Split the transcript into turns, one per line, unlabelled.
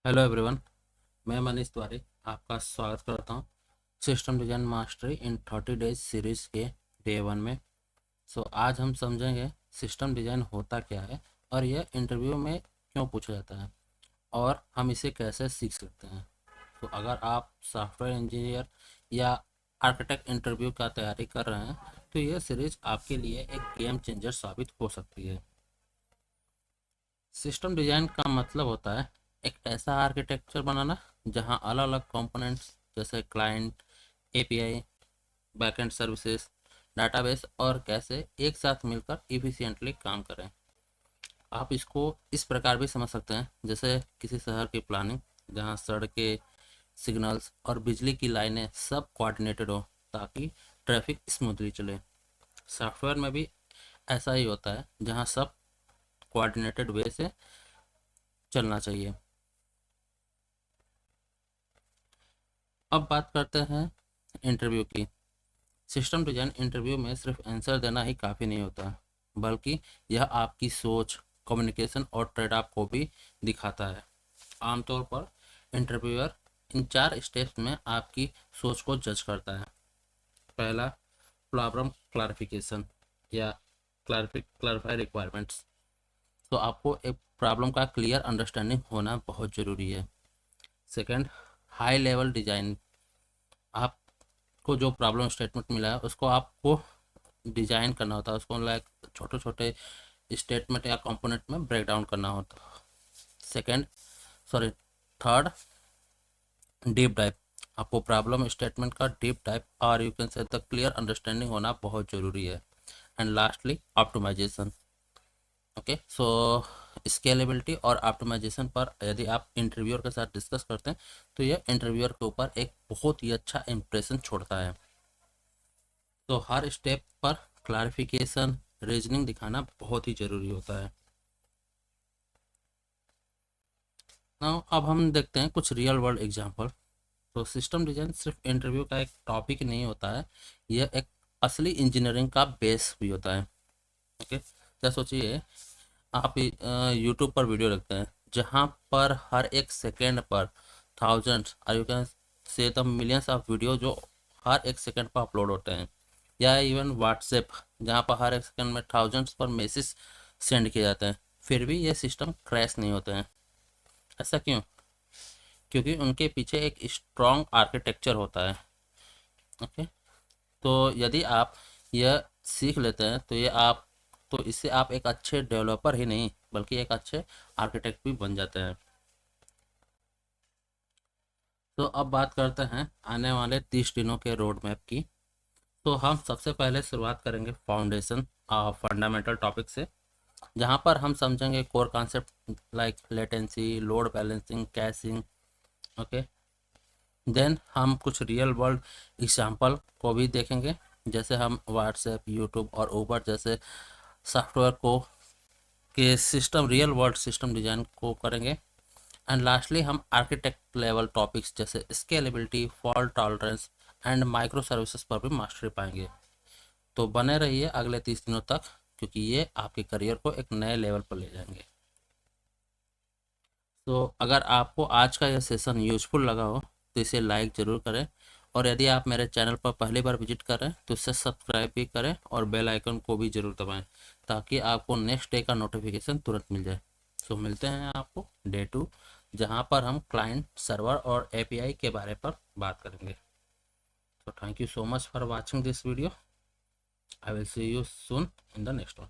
Hello everyone. मैं मनीष तिवारी आपका स्वागत करता हूँ सिस्टम डिज़ाइन मास्टरी इन 30 डेज सीरीज़ के डे 1 में। आज हम समझेंगे सिस्टम डिज़ाइन होता क्या है और यह इंटरव्यू में क्यों पूछा जाता है और हम इसे कैसे सीख सकते हैं। अगर आप सॉफ्टवेयर इंजीनियर या आर्किटेक्ट इंटरव्यू का तैयारी कर रहे हैं तो यह सीरीज़ आपके लिए एक गेम चेंजर साबित हो सकती है। सिस्टम डिज़ाइन का मतलब होता है एक ऐसा आर्किटेक्चर बनाना जहां अलग अलग कंपोनेंट्स जैसे client, API, backend services, database और कैसे एक साथ मिलकर इफिशिएंटली काम करें। आप इसको इस प्रकार भी समझ सकते हैं जैसे किसी शहर की प्लानिंग जहां सड़कें, सिग्नल्स और बिजली की लाइनें सब कोऑर्डिनेटेड हो ताकि ट्रैफिक स्मूथली चले। सॉफ्टवेयर में भी ऐसा ही होता है जहां सब कोऑर्डिनेटेड वे से चलना चाहिए। अब बात करते हैं इंटरव्यू की। सिस्टम डिज़ाइन इंटरव्यू में सिर्फ आंसर देना ही काफ़ी नहीं होता, बल्कि यह आपकी सोच, कम्युनिकेशन और ट्रेड ऑफ को भी दिखाता है। आमतौर पर इंटरव्यूअर इन 4 स्टेप्स में आपकी सोच को जज करता है। पहला, प्रॉब्लम क्लैरिफिकेशन या क्लैरिफाई रिक्वायरमेंट्स। तो आपको एक प्रॉब्लम का क्लियर अंडरस्टैंडिंग होना बहुत ज़रूरी है। Second, high level design. आपको जो प्रॉब्लम स्टेटमेंट मिला है उसको आपको डिजाइन करना होता है, उसको लाइक छोटे छोटे स्टेटमेंट या कंपोनेंट में ब्रेक डाउन करना होता है। Second, sorry, third, deep dive. आपको प्रॉब्लम स्टेटमेंट का डीप डाइव और you can say the clear understanding होना बहुत ज़रूरी है। And lastly, optimisation. Okay, so scalability और ऑप्टिमाइजेशन पर यदि आप इंटरव्यूअर के साथ डिस्कस करते हैं तो यह इंटरव्यूअर के ऊपर एक बहुत ही अच्छा इंप्रेशन छोड़ता है। तो हर स्टेप पर क्लैरिफिकेशन, रीजनिंग दिखाना बहुत ही ज़रूरी होता है। नाउ अब हम देखते हैं कुछ रियल वर्ल्ड एग्जांपल। तो सिस्टम डिज़ाइन सिर्फ इंटरव्यू का एक टॉपिक नहीं होता है, यह एक असली इंजीनियरिंग का बेस भी होता है। ओके, क्या सोचिए, आप यूट्यूब पर वीडियो देखते हैं जहाँ पर हर एक सेकेंड पर थाउजेंड्स और you can say the millions of video जो हर एक सेकेंड पर अपलोड होते हैं, या इवन व्हाट्सएप जहाँ पर हर एक सेकेंड में थाउजेंड्स पर मैसेज सेंड किए जाते हैं, फिर भी ये सिस्टम क्रैश नहीं होते हैं। ऐसा क्यों? क्योंकि उनके पीछे एक स्ट्रॉन्ग आर्किटेक्चर होता है। ओके, तो यदि आप यह सीख लेते हैं तो ये आप तो इससे आप एक अच्छे डेवलपर ही नहीं बल्कि एक अच्छे आर्किटेक्ट भी बन जाते हैं। तो अब बात करते हैं आने वाले 30 दिनों के रोड मैप की। तो हम सबसे पहले शुरुआत करेंगे फाउंडेशन फंडामेंटल टॉपिक से, जहाँ पर हम समझेंगे core concept like latency, load balancing, caching. Okay, then हम कुछ रियल वर्ल्ड एग्जांपल को भी देखेंगे, जैसे हम व्हाट्सएप, यूट्यूब और ऊबर जैसे सॉफ्टवेयर को के system real world system design को करेंगे। एंड लास्टली हम आर्किटेक्ट लेवल टॉपिक्स जैसे scalability, fault tolerance and micro services पर भी मास्टरी पाएंगे। तो बने रहिए अगले 30 दिनों तक, क्योंकि ये आपके करियर को एक नए लेवल पर ले जाएंगे। तो अगर आपको आज का यह सेशन यूजफुल लगा हो तो इसे लाइक ज़रूर करें, और यदि आप मेरे चैनल पर पहली बार विजिट कर रहे हैं तो इसे सब्सक्राइब भी करें और बेल आइकन को भी ज़रूर दबाएं ताकि आपको नेक्स्ट डे का नोटिफिकेशन तुरंत मिल जाए। मिलते हैं आपको डे 2, जहां पर हम क्लाइंट, सर्वर और एपीआई के बारे पर बात करेंगे। Thank you so much for watching this video. I will see you soon in the next one.